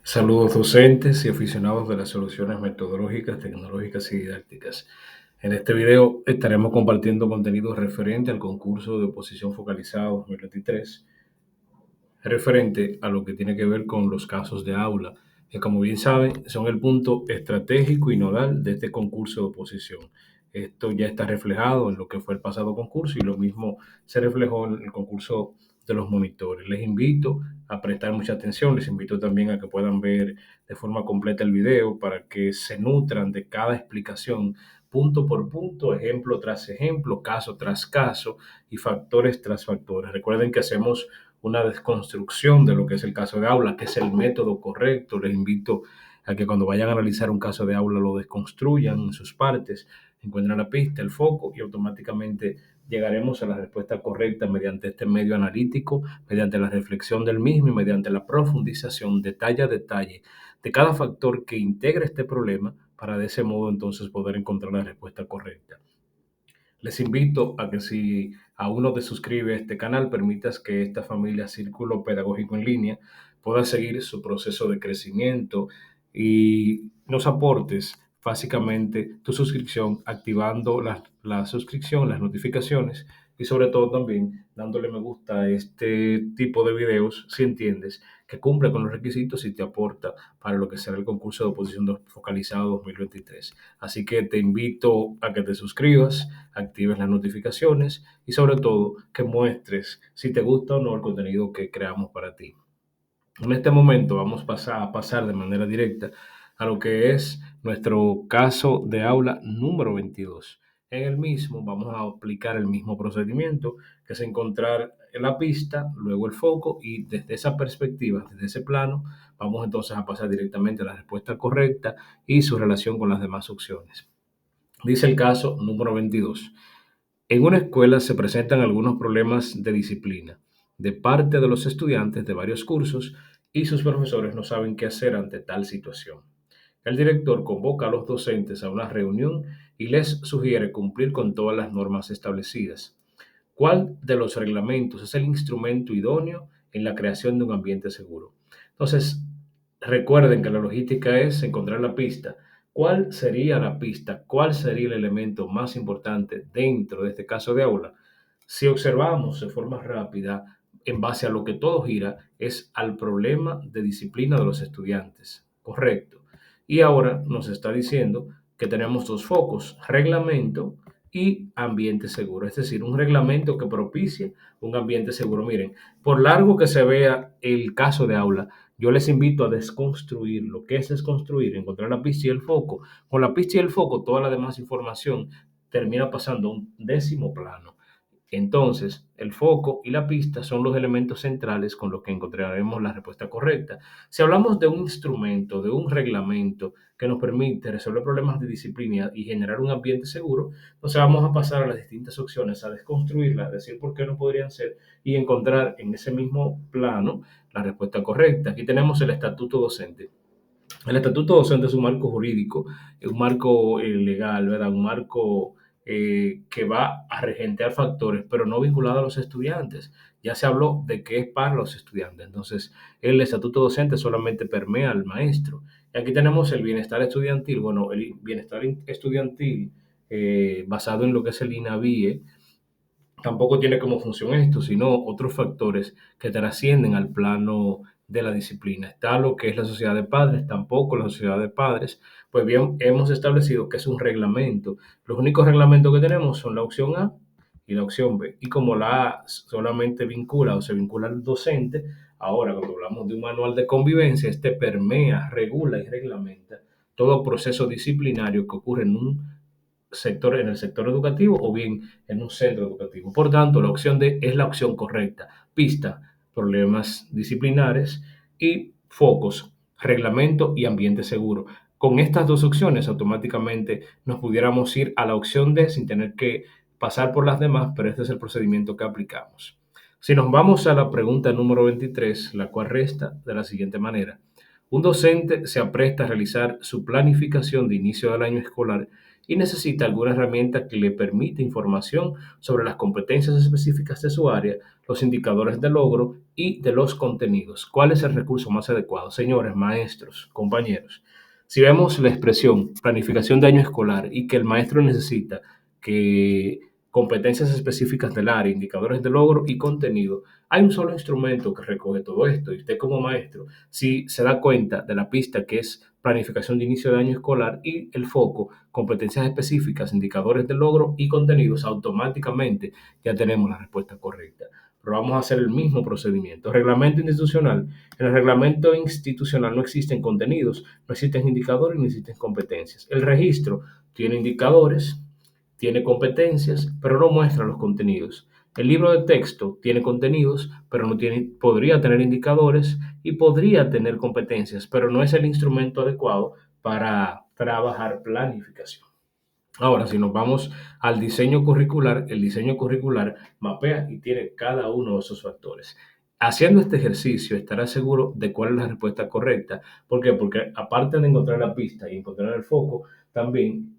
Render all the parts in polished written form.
Saludos docentes y aficionados de las soluciones metodológicas, tecnológicas y didácticas. En este video estaremos compartiendo contenido referente al concurso de oposición focalizado 2023, referente a lo que tiene que ver con los casos de aula, que como bien saben son el punto estratégico y nodal de este concurso de oposición. Esto ya está reflejado en lo que fue el pasado concurso y lo mismo se reflejó en el concurso de los monitores. Les invito a prestar mucha atención, les invito también a que puedan ver de forma completa el video para que se nutran de cada explicación punto por punto, ejemplo tras ejemplo, caso tras caso y factores tras factores. Recuerden que hacemos una desconstrucción de lo que es el caso de aula, que es el método correcto. Les invito a que cuando vayan a analizar un caso de aula lo desconstruyan en sus partes, encuentren la pista, el foco y automáticamente llegaremos a la respuesta correcta mediante este medio analítico, mediante la reflexión del mismo y mediante la profundización detalle a detalle de cada factor que integra este problema para de ese modo entonces poder encontrar la respuesta correcta. Les invito a que si aún no te suscribes a este canal, permitas que esta familia Círculo Pedagógico en Línea pueda seguir su proceso de crecimiento y nos aportes básicamente tu suscripción, activando la suscripción, las notificaciones y sobre todo también dándole me gusta a este tipo de videos si entiendes que cumple con los requisitos y te aporta para lo que será el concurso de oposición focalizado 2023. Así que te invito a que te suscribas, actives las notificaciones y sobre todo que muestres si te gusta o no el contenido que creamos para ti. En este momento vamos a pasar de manera directa a lo que es nuestro caso de aula número 22. En el mismo vamos a aplicar el mismo procedimiento, que es encontrar la pista, luego el foco y desde esa perspectiva, desde ese plano, vamos entonces a pasar directamente a la respuesta correcta y su relación con las demás opciones. Dice el caso número 22. En una escuela se presentan algunos problemas de disciplina de parte de los estudiantes de varios cursos y sus profesores no saben qué hacer ante tal situación. El director convoca a los docentes a una reunión y les sugiere cumplir con todas las normas establecidas. ¿Cuál de los reglamentos es el instrumento idóneo en la creación de un ambiente seguro? Entonces, recuerden que la logística es encontrar la pista. ¿Cuál sería la pista? ¿Cuál sería el elemento más importante dentro de este caso de aula? Si observamos de forma rápida, en base a lo que todo gira, es al problema de disciplina de los estudiantes. Correcto. Y ahora nos está diciendo que tenemos dos focos, reglamento y ambiente seguro, es decir, un reglamento que propicie un ambiente seguro. Miren, por largo que se vea el caso de aula, yo les invito a desconstruir lo que es desconstruir, encontrar la pista y el foco. Con la pista y el foco, toda la demás información termina pasando a un décimo plano. Entonces, el foco y la pista son los elementos centrales con los que encontraremos la respuesta correcta. Si hablamos de un instrumento, de un reglamento que nos permite resolver problemas de disciplina y generar un ambiente seguro, entonces vamos a pasar a las distintas opciones, a desconstruirlas, decir por qué no podrían ser y encontrar en ese mismo plano la respuesta correcta. Aquí tenemos el estatuto docente. El estatuto docente es un marco jurídico, un marco legal, ¿verdad? Un marco que va a regentear factores, pero no vinculado a los estudiantes. Ya se habló de que es para los estudiantes. Entonces, el estatuto docente solamente permea al maestro. Y aquí tenemos el bienestar estudiantil. Bueno, el bienestar estudiantil basado en lo que es el INAVIE, tampoco tiene como función esto, sino otros factores que trascienden al plano de la disciplina. Está lo que es la sociedad de padres, tampoco la sociedad de padres. Pues bien, hemos establecido que es un reglamento. Los únicos reglamentos que tenemos son la opción A y la opción B. Y como la A solamente vincula o se vincula al docente, ahora cuando hablamos de un manual de convivencia, este permea, regula y reglamenta todo proceso disciplinario que ocurre en un sector, en el sector educativo o bien en un centro educativo. Por tanto, la opción D es la opción correcta. Pista, problemas disciplinares y focos, reglamento y ambiente seguro. Con estas dos opciones automáticamente nos pudiéramos ir a la opción D sin tener que pasar por las demás, pero este es el procedimiento que aplicamos. Si nos vamos a la pregunta número 23, la cual resta de la siguiente manera. Un docente se apresta a realizar su planificación de inicio del año escolar y necesita alguna herramienta que le permita información sobre las competencias específicas de su área, los indicadores de logro y de los contenidos. ¿Cuál es el recurso más adecuado? Señores, maestros, compañeros, si vemos la expresión planificación de año escolar y que el maestro necesita que competencias específicas del área, indicadores de logro y contenido, hay un solo instrumento que recoge todo esto y usted como maestro, si se da cuenta de la pista que es planificación de inicio de año escolar y el foco, competencias específicas, indicadores de logro y contenidos, automáticamente ya tenemos la respuesta correcta. Pero vamos a hacer el mismo procedimiento. Reglamento institucional. En el reglamento institucional no existen contenidos, no existen indicadores ni existen competencias. El registro tiene indicadores, tiene competencias, pero no muestra los contenidos. El libro de texto tiene contenidos, pero no tiene, podría tener indicadores y podría tener competencias, pero no es el instrumento adecuado para trabajar planificación. Ahora, si nos vamos al diseño curricular, el diseño curricular mapea y tiene cada uno de esos factores. Haciendo este ejercicio estarás seguro de cuál es la respuesta correcta. ¿Por qué? Porque aparte de encontrar la pista y encontrar el foco, también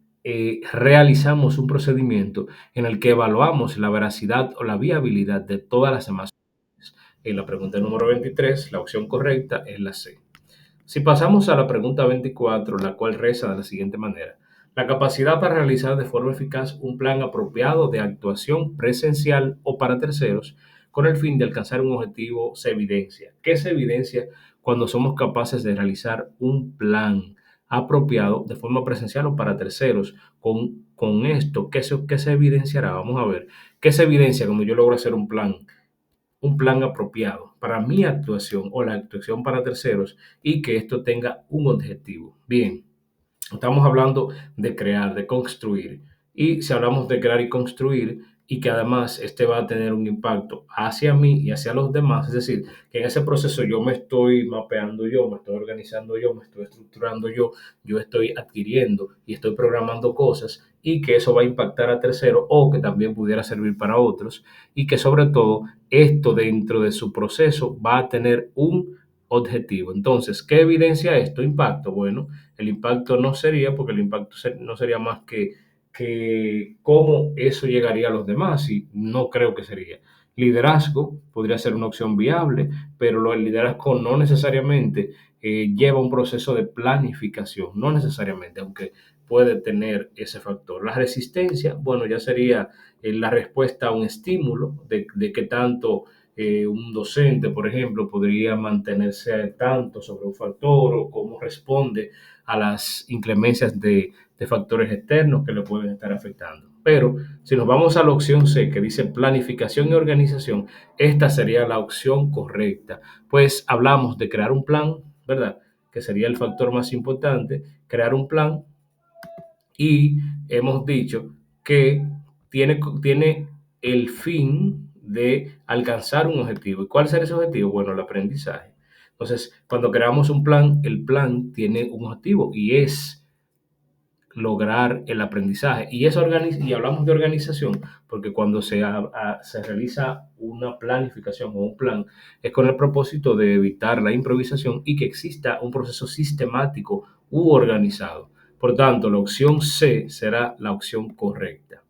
realizamos un procedimiento en el que evaluamos la veracidad o la viabilidad de todas las demás opciones. En la pregunta número 23, la opción correcta es la C. Si pasamos a la pregunta 24, la cual reza de la siguiente manera: la capacidad para realizar de forma eficaz un plan apropiado de actuación presencial o para terceros con el fin de alcanzar un objetivo se evidencia. ¿Qué se evidencia cuando somos capaces de realizar un plan apropiado de forma presencial o para terceros? Con esto, ¿qué se evidenciará? Vamos a ver. ¿Qué se evidencia cuando yo logro hacer un plan apropiado para mi actuación o la actuación para terceros y que esto tenga un objetivo? Bien, estamos hablando de crear, de construir. Y si hablamos de crear y construir y que además este va a tener un impacto hacia mí y hacia los demás, es decir, que en ese proceso yo me estoy mapeando yo, me estoy organizando yo, me estoy estructurando yo estoy adquiriendo y estoy programando cosas y que eso va a impactar a terceros o que también pudiera servir para otros y que sobre todo esto dentro de su proceso va a tener un objetivo. Entonces, ¿qué evidencia esto? Impacto. Bueno, el impacto no sería, porque el impacto no sería más que cómo eso llegaría a los demás, y no creo que sería. Liderazgo podría ser una opción viable, pero el liderazgo no necesariamente lleva un proceso de planificación, no necesariamente, aunque puede tener ese factor. La resistencia, bueno, ya sería la respuesta a un estímulo de qué tanto un docente, por ejemplo, podría mantenerse al tanto sobre un factor o cómo responde a las inclemencias de factores externos que le pueden estar afectando. Pero si nos vamos a la opción C, que dice planificación y organización, esta sería la opción correcta. Pues hablamos de crear un plan, ¿verdad? Que sería el factor más importante, crear un plan, y hemos dicho que tiene el fin de alcanzar un objetivo. ¿Y cuál será ese objetivo? Bueno, el aprendizaje. Entonces, cuando creamos un plan, el plan tiene un objetivo y es lograr el aprendizaje. Y hablamos de organización porque cuando se realiza una planificación o un plan, es con el propósito de evitar la improvisación y que exista un proceso sistemático u organizado. Por tanto, la opción C será la opción correcta.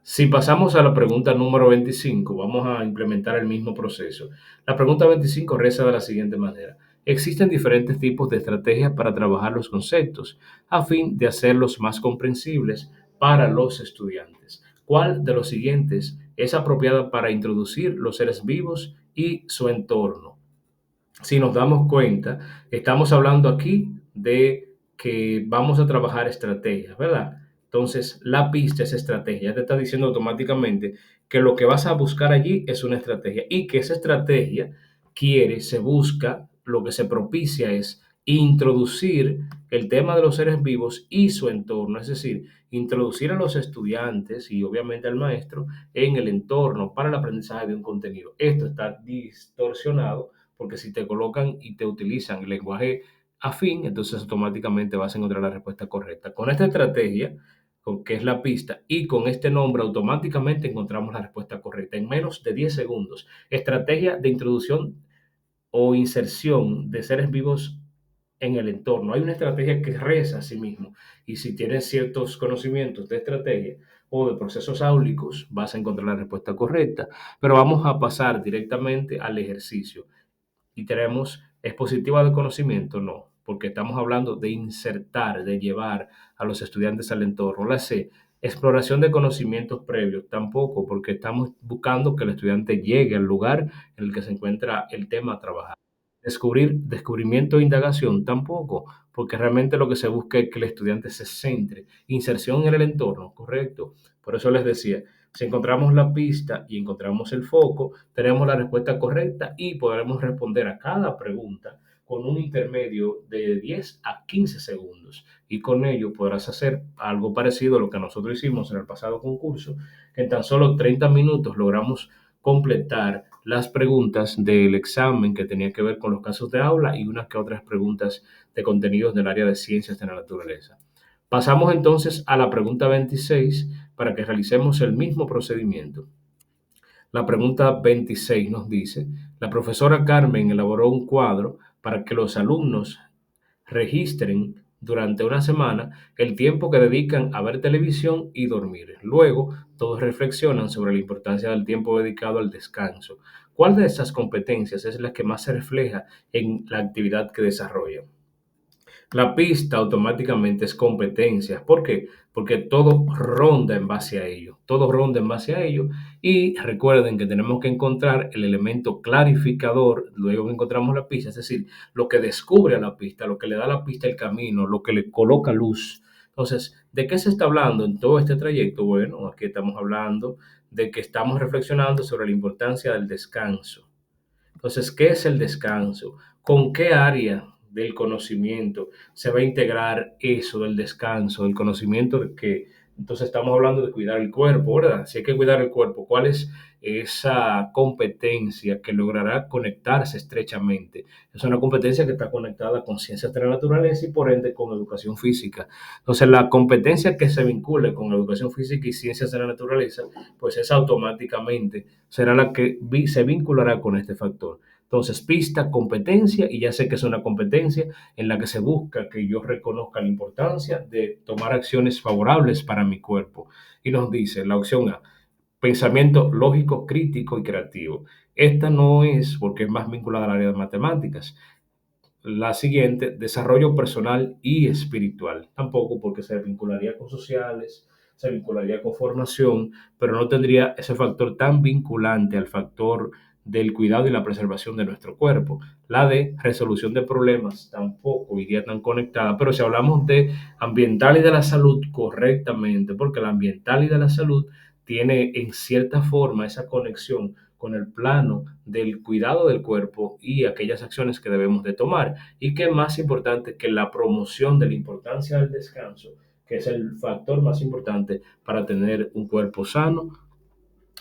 Si pasamos a la pregunta número 25, vamos a implementar el mismo proceso. La pregunta 25 reza de la siguiente manera: existen diferentes tipos de estrategias para trabajar los conceptos a fin de hacerlos más comprensibles para los estudiantes. ¿Cuál de los siguientes es apropiada para introducir los seres vivos y su entorno? Si nos damos cuenta, estamos hablando aquí de que vamos a trabajar estrategias, ¿verdad? Entonces, la pista es estrategia. Ya te está diciendo automáticamente que lo que vas a buscar allí es una estrategia y que esa estrategia se busca, lo que se propicia es introducir el tema de los seres vivos y su entorno, es decir, introducir a los estudiantes y obviamente al maestro en el entorno para el aprendizaje de un contenido. Esto está distorsionado porque si te colocan y te utilizan el lenguaje afín, entonces automáticamente vas a encontrar la respuesta correcta. Con esta estrategia, que es la pista, y con este nombre, automáticamente encontramos la respuesta correcta en menos de 10 segundos. Estrategia de introducción o inserción de seres vivos en el entorno. Hay una estrategia que reza a sí mismo. Y si tienes ciertos conocimientos de estrategia o de procesos áulicos, vas a encontrar la respuesta correcta. Pero vamos a pasar directamente al ejercicio. Y tenemos, ¿es positiva de conocimiento? No, porque estamos hablando de insertar, de llevar a los estudiantes al entorno. La C, exploración de conocimientos previos, tampoco, porque estamos buscando que el estudiante llegue al lugar en el que se encuentra el tema a trabajar. Descubrimiento e indagación, tampoco, porque realmente lo que se busca es que el estudiante se centre. Inserción en el entorno, correcto. Por eso les decía, si encontramos la pista y encontramos el foco, tenemos la respuesta correcta y podremos responder a cada pregunta con un intermedio de 10 a 15 segundos. Y con ello podrás hacer algo parecido a lo que nosotros hicimos en el pasado concurso, que en tan solo 30 minutos logramos completar las preguntas del examen que tenía que ver con los casos de aula y unas que otras preguntas de contenidos del área de ciencias de la naturaleza. Pasamos entonces a la pregunta 26 para que realicemos el mismo procedimiento. La pregunta 26 nos dice, la profesora Carmen elaboró un cuadro para que los alumnos registren durante una semana el tiempo que dedican a ver televisión y dormir. Luego, todos reflexionan sobre la importancia del tiempo dedicado al descanso. ¿Cuál de estas competencias es la que más se refleja en la actividad que desarrollan? La pista automáticamente es competencia. ¿Por qué? Porque todo ronda en base a ello. Todo ronda en base a ello. Y recuerden que tenemos que encontrar el elemento clarificador, luego que encontramos la pista, es decir, lo que descubre a la pista, lo que le da a la pista el camino, lo que le coloca luz. Entonces, ¿de qué se está hablando en todo este trayecto? Bueno, aquí estamos hablando de que estamos reflexionando sobre la importancia del descanso. Entonces, ¿qué es el descanso? ¿Con qué área del conocimiento se va a integrar eso del descanso, del conocimiento de que entonces estamos hablando de cuidar el cuerpo, ¿verdad? Si hay que cuidar el cuerpo, ¿cuál es esa competencia que logrará conectarse estrechamente? Es una competencia que está conectada con ciencias de la naturaleza y por ende con educación física. Entonces, la competencia que se vincule con educación física y ciencias de la naturaleza, pues es automáticamente será la que se vinculará con este factor. Entonces, pista, competencia, y ya sé que es una competencia en la que se busca que yo reconozca la importancia de tomar acciones favorables para mi cuerpo. Y nos dice la opción A, pensamiento lógico, crítico y creativo. Esta no es porque es más vinculada al área de matemáticas. La siguiente, desarrollo personal y espiritual. Tampoco porque se vincularía con sociales, se vincularía con formación, pero no tendría ese factor tan vinculante al factor del cuidado y la preservación de nuestro cuerpo. La de resolución de problemas tampoco iría tan conectada, pero si hablamos de ambiental y de la salud correctamente, porque la ambiental y de la salud tiene en cierta forma esa conexión con el plano del cuidado del cuerpo y aquellas acciones que debemos de tomar. Y que más importante que la promoción de la importancia del descanso, que es el factor más importante para tener un cuerpo sano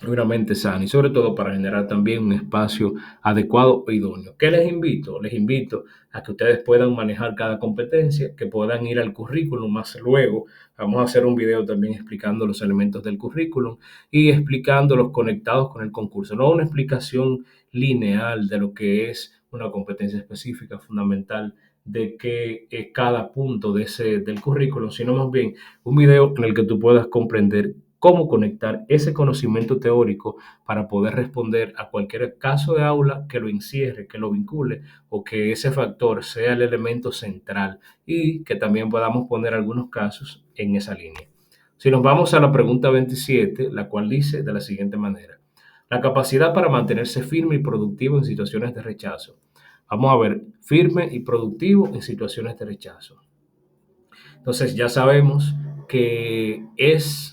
y una mente sana y sobre todo para generar también un espacio adecuado e idóneo. ¿Qué les invito? Les invito a que ustedes puedan manejar cada competencia, que puedan ir al currículum más luego. Vamos a hacer un video también explicando los elementos del currículum y explicándolos conectados con el concurso. No una explicación lineal de lo que es una competencia específica fundamental de que cada punto del currículum, sino más bien un video en el que tú puedas comprender cómo conectar ese conocimiento teórico para poder responder a cualquier caso de aula que lo encierre, que lo vincule o que ese factor sea el elemento central y que también podamos poner algunos casos en esa línea. Si nos vamos a la pregunta 27, la cual dice de la siguiente manera, la capacidad para mantenerse firme y productivo en situaciones de rechazo. Vamos a ver, firme y productivo en situaciones de rechazo. Entonces ya sabemos que es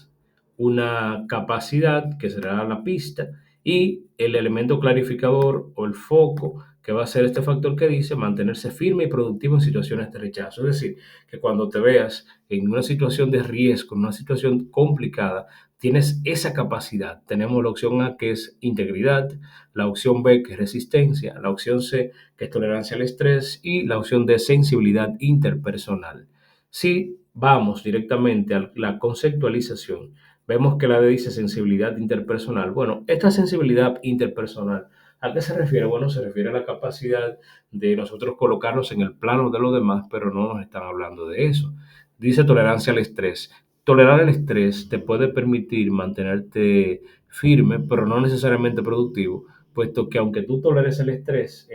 una capacidad que será la pista y el elemento clarificador o el foco que va a ser este factor que dice mantenerse firme y productivo en situaciones de rechazo. Es decir, que cuando te veas en una situación de riesgo, en una situación complicada, tienes esa capacidad. Tenemos la opción A que es integridad, la opción B que es resistencia, la opción C que es tolerancia al estrés y la opción D sensibilidad interpersonal. Si vamos directamente a la conceptualización, vemos que la D dice sensibilidad interpersonal. Bueno, esta sensibilidad interpersonal ¿A qué se refiere? Bueno, se refiere a la capacidad de nosotros colocarnos en el plano de los demás, pero no nos están hablando de eso. Dice tolerancia al estrés. Tolerar el estrés te puede permitir mantenerte firme, pero no necesariamente productivo, puesto que aunque tú toleres el estrés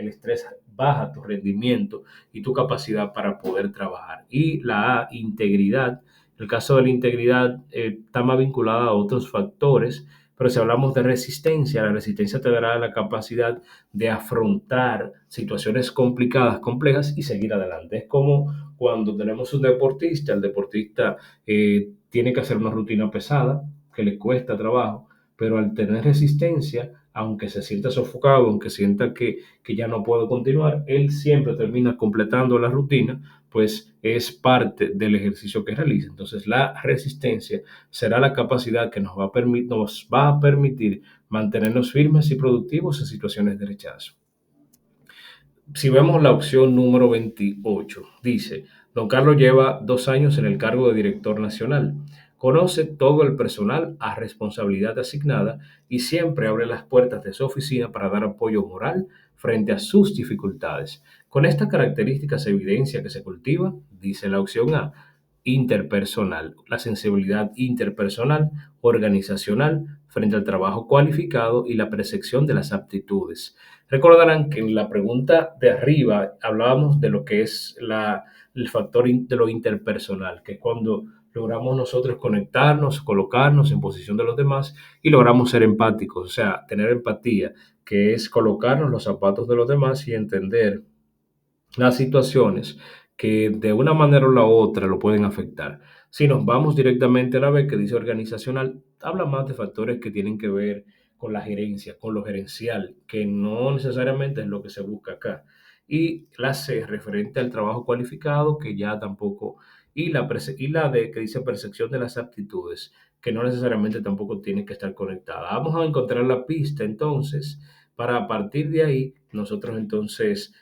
baja tu rendimiento y tu capacidad para poder trabajar. Y la A, integridad. El caso de la integridad está más vinculada a otros factores, pero si hablamos de resistencia, la resistencia te dará la capacidad de afrontar situaciones complicadas, complejas y seguir adelante. Es como cuando tenemos un deportista, el deportista tiene que hacer una rutina pesada, que le cuesta trabajo, pero al tener resistencia, aunque se sienta sofocado, aunque sienta que ya no puede continuar, él siempre termina completando la rutina, pues es parte del ejercicio que realiza. Entonces la resistencia será la capacidad que nos va a permitir mantenernos firmes y productivos en situaciones de rechazo. Si vemos la opción número 28, dice, don Carlos lleva 2 años en el cargo de director nacional. Conoce todo el personal a responsabilidad asignada y siempre abre las puertas de su oficina para dar apoyo moral frente a sus dificultades. Con estas características se evidencia que se cultiva, dice la opción A, interpersonal, la sensibilidad interpersonal, organizacional, frente al trabajo cualificado y la percepción de las aptitudes. Recordarán que en la pregunta de arriba hablábamos de lo que es el factor de lo interpersonal, que es cuando logramos nosotros conectarnos, colocarnos en posición de los demás y logramos ser empáticos, o sea, tener empatía, que es colocarnos los zapatos de los demás y entender las situaciones que de una manera o la otra lo pueden afectar. Si nos vamos directamente a la B, que dice organizacional, habla más de factores que tienen que ver con la gerencia, con lo gerencial, que no necesariamente es lo que se busca acá. Y la C, referente al trabajo cualificado, que ya tampoco, y la D, que dice percepción de las aptitudes, que no necesariamente tampoco tiene que estar conectada. Vamos a encontrar la pista entonces, para a partir de ahí nosotros entonces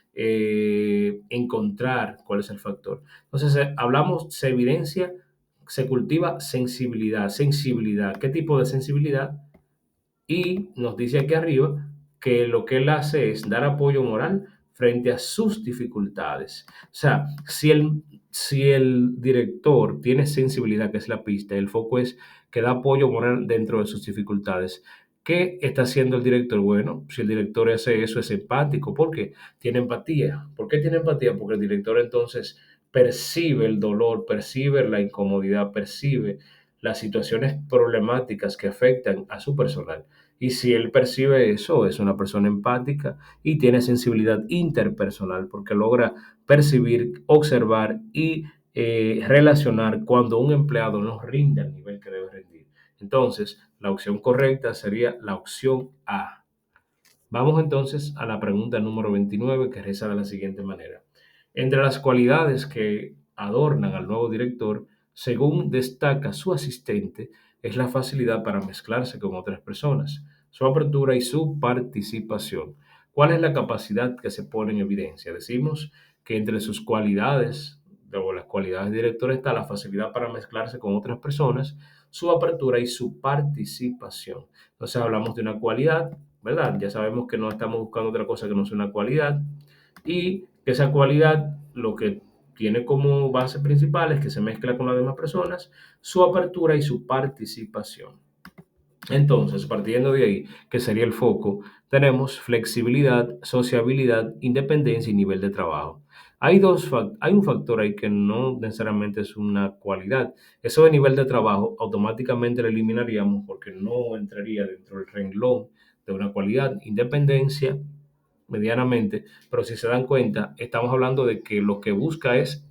encontrar cuál es el factor. Entonces, hablamos, se evidencia, se cultiva sensibilidad. Sensibilidad. ¿Qué tipo de sensibilidad? Y nos dice aquí arriba que lo que él hace es dar apoyo moral frente a sus dificultades. O sea, si el director tiene sensibilidad, que es la pista, el foco es que da apoyo moral dentro de sus dificultades. ¿Qué está haciendo el director? Bueno, si el director hace eso, es empático. ¿Por qué? Tiene empatía. ¿Por qué tiene empatía? Porque el director entonces percibe el dolor, percibe la incomodidad, percibe las situaciones problemáticas que afectan a su personal. Y si él percibe eso, es una persona empática y tiene sensibilidad interpersonal porque logra percibir, observar y relacionar cuando un empleado no rinde al nivel que debe rendir. Entonces, la opción correcta sería la opción A. Vamos entonces a la pregunta número 29 que reza de la siguiente manera. Entre las cualidades que adornan al nuevo director, según destaca su asistente, es la facilidad para mezclarse con otras personas, su apertura y su participación. ¿Cuál es la capacidad que se pone en evidencia? Decimos que entre sus cualidades, o las cualidades del director, está la facilidad para mezclarse con otras personas, su apertura y su participación. Entonces hablamos de una cualidad, ¿verdad? Ya sabemos que no estamos buscando otra cosa que no sea una cualidad y que esa cualidad lo que tiene como base principal es que se mezcla con las demás personas, su apertura y su participación. Entonces, partiendo de ahí, que sería el foco, tenemos flexibilidad, sociabilidad, independencia y nivel de trabajo. Hay un factor ahí que no necesariamente es una cualidad. Eso de nivel de trabajo automáticamente lo eliminaríamos porque no entraría dentro del renglón de una cualidad. Independencia, medianamente, pero si se dan cuenta, estamos hablando de que lo que busca es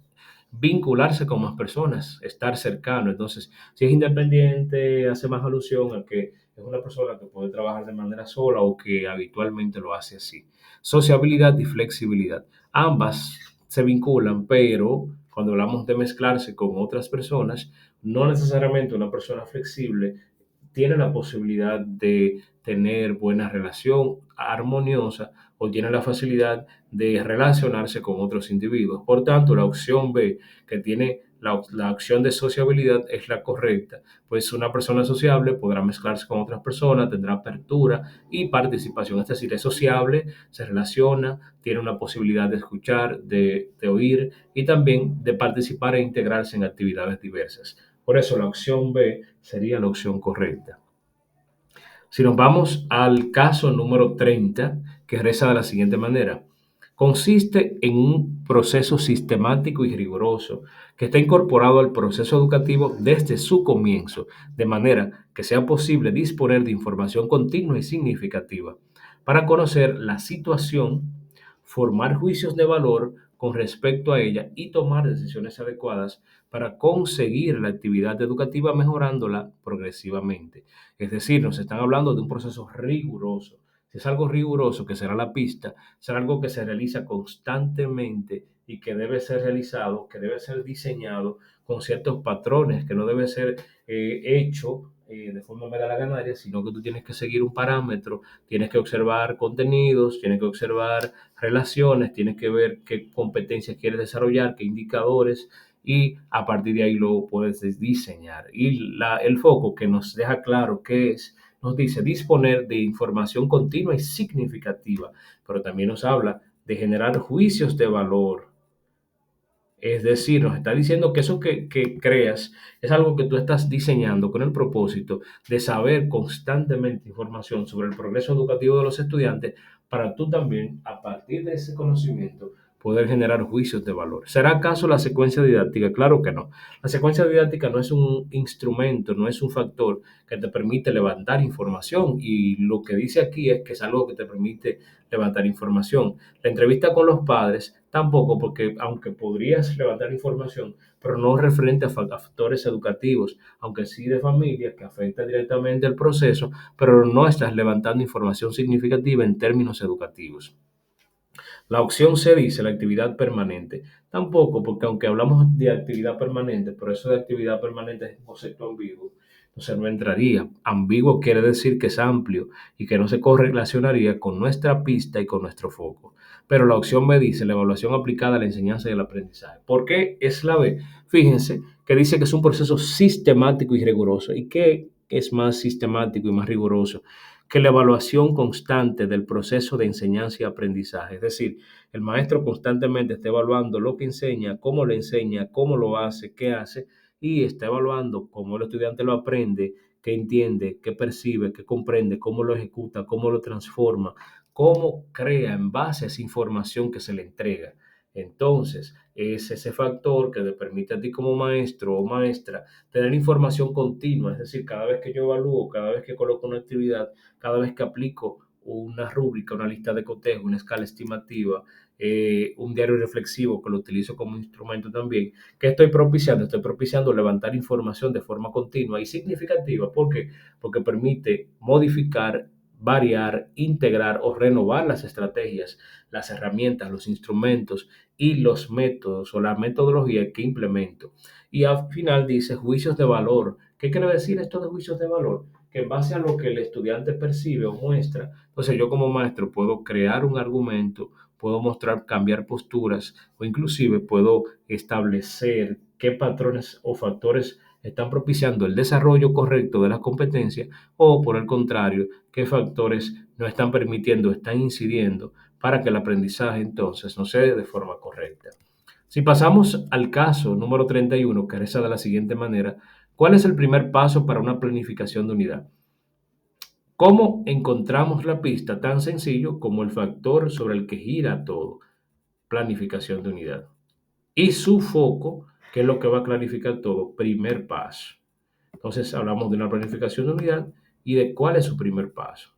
vincularse con más personas, estar cercano. Entonces, si es independiente, hace más alusión a que es una persona que puede trabajar de manera sola o que habitualmente lo hace así. Sociabilidad y flexibilidad. Ambas se vinculan, pero cuando hablamos de mezclarse con otras personas, no necesariamente una persona flexible tiene la posibilidad de tener buena relación armoniosa o tiene la facilidad de relacionarse con otros individuos. Por tanto, la opción B, que tiene la acción de sociabilidad es la correcta, pues una persona sociable podrá mezclarse con otras personas, tendrá apertura y participación, es decir, es sociable, se relaciona, tiene una posibilidad de escuchar, de oír y también de participar e integrarse en actividades diversas. Por eso la opción B sería la opción correcta. Si nos vamos al caso número 30, que reza de la siguiente manera: consiste en un proceso sistemático y riguroso que está incorporado al proceso educativo desde su comienzo, de manera que sea posible disponer de información continua y significativa para conocer la situación, formar juicios de valor con respecto a ella y tomar decisiones adecuadas para conseguir la actividad educativa mejorándola progresivamente. Es decir, nos están hablando de un proceso riguroso. Si es algo riguroso, que será la pista, será algo que se realiza constantemente y que debe ser realizado, que debe ser diseñado con ciertos patrones, que no debe ser hecho de forma mera la ganaria, sino que tú tienes que seguir un parámetro, tienes que observar contenidos, tienes que observar relaciones, tienes que ver qué competencias quieres desarrollar, qué indicadores, y a partir de ahí lo puedes diseñar. Y el foco que nos deja claro qué es, nos dice disponer de información continua y significativa, pero también nos habla de generar juicios de valor. Es decir, nos está diciendo que eso que creas es algo que tú estás diseñando con el propósito de saber constantemente información sobre el progreso educativo de los estudiantes para tú también, a partir de ese conocimiento, poder generar juicios de valor. ¿Será acaso la secuencia didáctica? Claro que no. La secuencia didáctica no es un instrumento, no es un factor que te permite levantar información, y lo que dice aquí es que es algo que te permite levantar información. La entrevista con los padres tampoco, porque aunque podrías levantar información, pero no referente a factores educativos, aunque sí de familia, que afecta directamente el proceso, pero no estás levantando información significativa en términos educativos. La opción C dice la actividad permanente. Tampoco, porque aunque hablamos de actividad permanente, pero eso de actividad permanente es un concepto ambiguo, entonces no entraría. Ambiguo quiere decir que es amplio y que no se correlacionaría con nuestra pista y con nuestro foco. Pero la opción B dice la evaluación aplicada a la enseñanza y el aprendizaje. ¿Por qué es la B? Fíjense que dice que es un proceso sistemático y riguroso. ¿Y qué es más sistemático y más riguroso que la evaluación constante del proceso de enseñanza y aprendizaje? Es decir, el maestro constantemente está evaluando lo que enseña, cómo lo hace, qué hace, y está evaluando cómo el estudiante lo aprende, qué entiende, qué percibe, qué comprende, cómo lo ejecuta, cómo lo transforma, cómo crea en base a esa información que se le entrega. Entonces, es ese factor que te permite a ti como maestro o maestra tener información continua, es decir, cada vez que yo evalúo, cada vez que coloco una actividad, cada vez que aplico una rúbrica, una lista de cotejo, una escala estimativa, un diario reflexivo que lo utilizo como instrumento también. ¿Qué estoy propiciando? Estoy propiciando levantar información de forma continua y significativa. ¿Por qué? Porque permite modificar, variar, integrar o renovar las estrategias, las herramientas, los instrumentos y los métodos o la metodología que implemento. Y al final dice juicios de valor. ¿Qué quiere decir esto de juicios de valor? Que en base a lo que el estudiante percibe o muestra, entonces yo como maestro puedo crear un argumento, puedo mostrar, cambiar posturas o inclusive puedo establecer qué patrones o factores están propiciando el desarrollo correcto de las competencias, o por el contrario, qué factores no están permitiendo, están incidiendo para que el aprendizaje entonces no se dé de forma correcta. Si pasamos al caso número 31, que reza de la siguiente manera: ¿cuál es el primer paso para una planificación de unidad? ¿Cómo encontramos la pista? Tan sencillo como el factor sobre el que gira todo: planificación de unidad. Y su foco, que es lo que va a clarificar todo: primer paso. Entonces hablamos de una planificación de unidad y de cuál es su primer paso.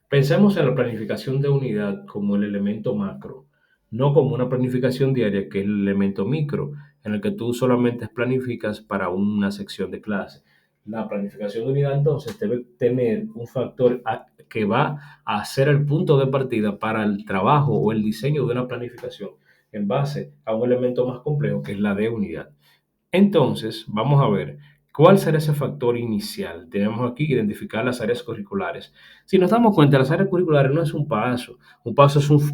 Pensemos en la planificación de unidad como el elemento macro, no como una planificación diaria que es el elemento micro, en el que tú solamente planificas para una sección de clase. La planificación de unidad entonces debe tener un factor que va a ser el punto de partida para el trabajo o el diseño de una planificación en base a un elemento más complejo que es la de unidad. Entonces, vamos a ver cuál será ese factor inicial. Tenemos aquí que identificar las áreas curriculares. Si nos damos cuenta, las áreas curriculares no es un paso. Un paso es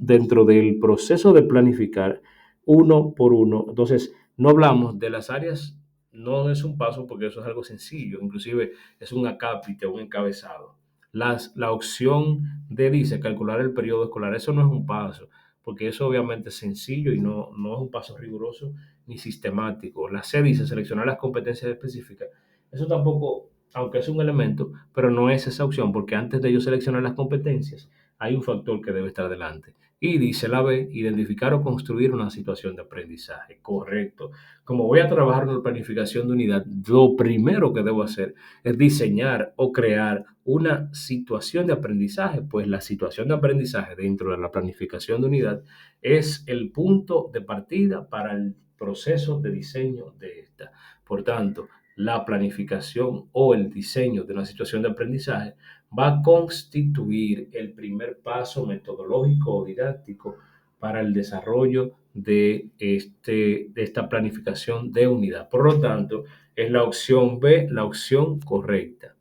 dentro del proceso de planificar uno por uno. Entonces, No hablamos de las áreas, no es un paso porque eso es algo sencillo, inclusive es un acápite, un encabezado. La opción D dice calcular el periodo escolar, eso no es un paso, porque eso obviamente es sencillo y no es un paso riguroso ni sistemático. La C dice seleccionar las competencias específicas, eso tampoco, aunque es un elemento, pero no es esa opción, porque antes de yo seleccionar las competencias, hay un factor que debe estar delante. Y dice la B, identificar o construir una situación de aprendizaje. Correcto. Como voy a trabajar en la planificación de unidad, lo primero que debo hacer es diseñar o crear una situación de aprendizaje, pues la situación de aprendizaje dentro de la planificación de unidad es el punto de partida para el proceso de diseño de esta. Por tanto, la planificación o el diseño de una situación de aprendizaje va a constituir el primer paso metodológico o didáctico para el desarrollo de esta planificación de unidad. Por lo tanto, es la opción B, la opción correcta.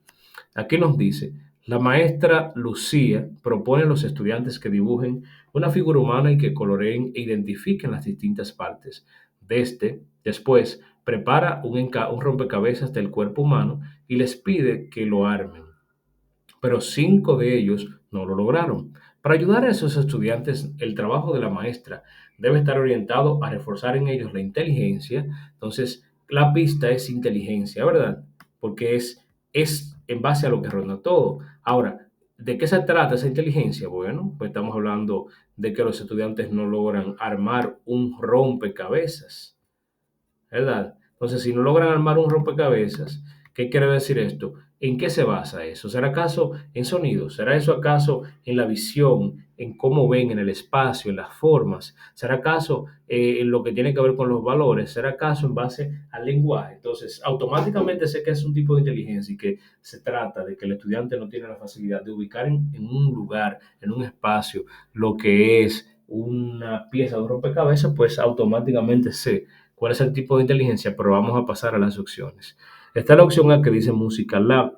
Aquí nos dice, la maestra Lucía propone a los estudiantes que dibujen una figura humana y que coloreen e identifiquen las distintas partes. Después, prepara un rompecabezas del cuerpo humano y les pide que lo armen, pero 5 de ellos no lo lograron. Para ayudar a esos estudiantes, el trabajo de la maestra debe estar orientado a reforzar en ellos la inteligencia. Entonces, la pista es inteligencia, ¿verdad? Porque es en base a lo que ronda todo. Ahora, ¿de qué se trata esa inteligencia? Bueno, pues estamos hablando de que los estudiantes no logran armar un rompecabezas, ¿verdad? Entonces, si no logran armar un rompecabezas, ¿qué quiere decir esto? ¿En qué se basa eso? ¿Será acaso en sonido? ¿Será eso acaso en la visión, en cómo ven en el espacio, en las formas? ¿Será acaso en lo que tiene que ver con los valores? ¿Será acaso en base al lenguaje? Entonces, automáticamente sé que es un tipo de inteligencia y que se trata de que el estudiante no tiene la facilidad de ubicar en un lugar, en un espacio, lo que es una pieza de un rompecabezas, pues automáticamente sé cuál es el tipo de inteligencia, pero vamos a pasar a las opciones. Está la opción A que dice música. La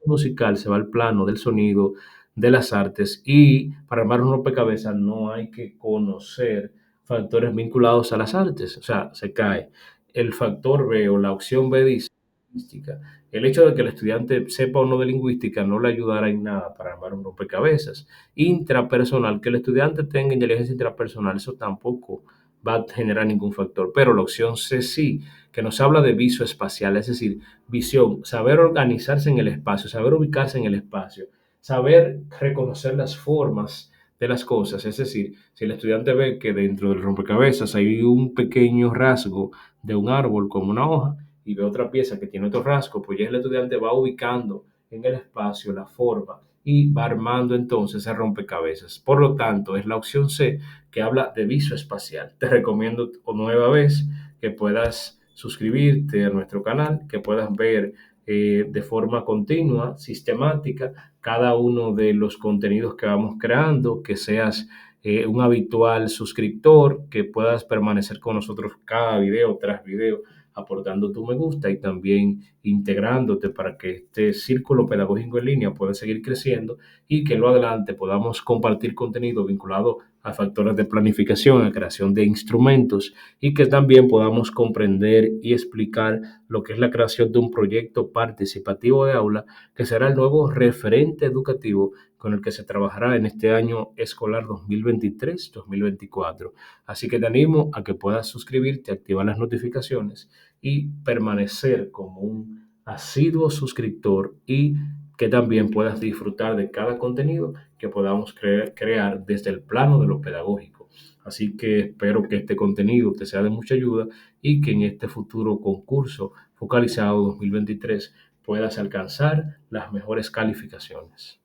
musical se va al plano del sonido, de las artes, y para armar un rompecabezas no hay que conocer factores vinculados a las artes, o sea, se cae. El factor B o la opción B dice lingüística. El hecho de que el estudiante sepa o no de lingüística no le ayudará en nada para armar un rompecabezas. Intrapersonal, que el estudiante tenga inteligencia intrapersonal, eso tampoco va a generar ningún factor. Pero la opción C sí, que nos habla de visoespacial, es decir, visión, saber organizarse en el espacio, saber ubicarse en el espacio, saber reconocer las formas de las cosas. Es decir, si el estudiante ve que dentro del rompecabezas hay un pequeño rasgo de un árbol como una hoja y ve otra pieza que tiene otro rasgo, pues ya el estudiante va ubicando en el espacio la forma y va armando entonces el rompecabezas. Por lo tanto, es la opción C que habla de visoespacial. Te recomiendo nueva vez que puedas suscribirte a nuestro canal, que puedas ver de forma continua, sistemática, cada uno de los contenidos que vamos creando, que seas un habitual suscriptor, que puedas permanecer con nosotros cada video tras video, aportando tu me gusta y también integrándote para que este círculo pedagógico en línea pueda seguir creciendo y que en lo adelante podamos compartir contenido vinculado a factores de planificación, a creación de instrumentos y que también podamos comprender y explicar lo que es la creación de un proyecto participativo de aula que será el nuevo referente educativo con el que se trabajará en este año escolar 2023-2024. Así que te animo a que puedas suscribirte, activar las notificaciones y permanecer como un asiduo suscriptor y que también puedas disfrutar de cada contenido que podamos crear desde el plano de lo pedagógico. Así que espero que este contenido te sea de mucha ayuda y que en este futuro concurso focalizado 2023 puedas alcanzar las mejores calificaciones.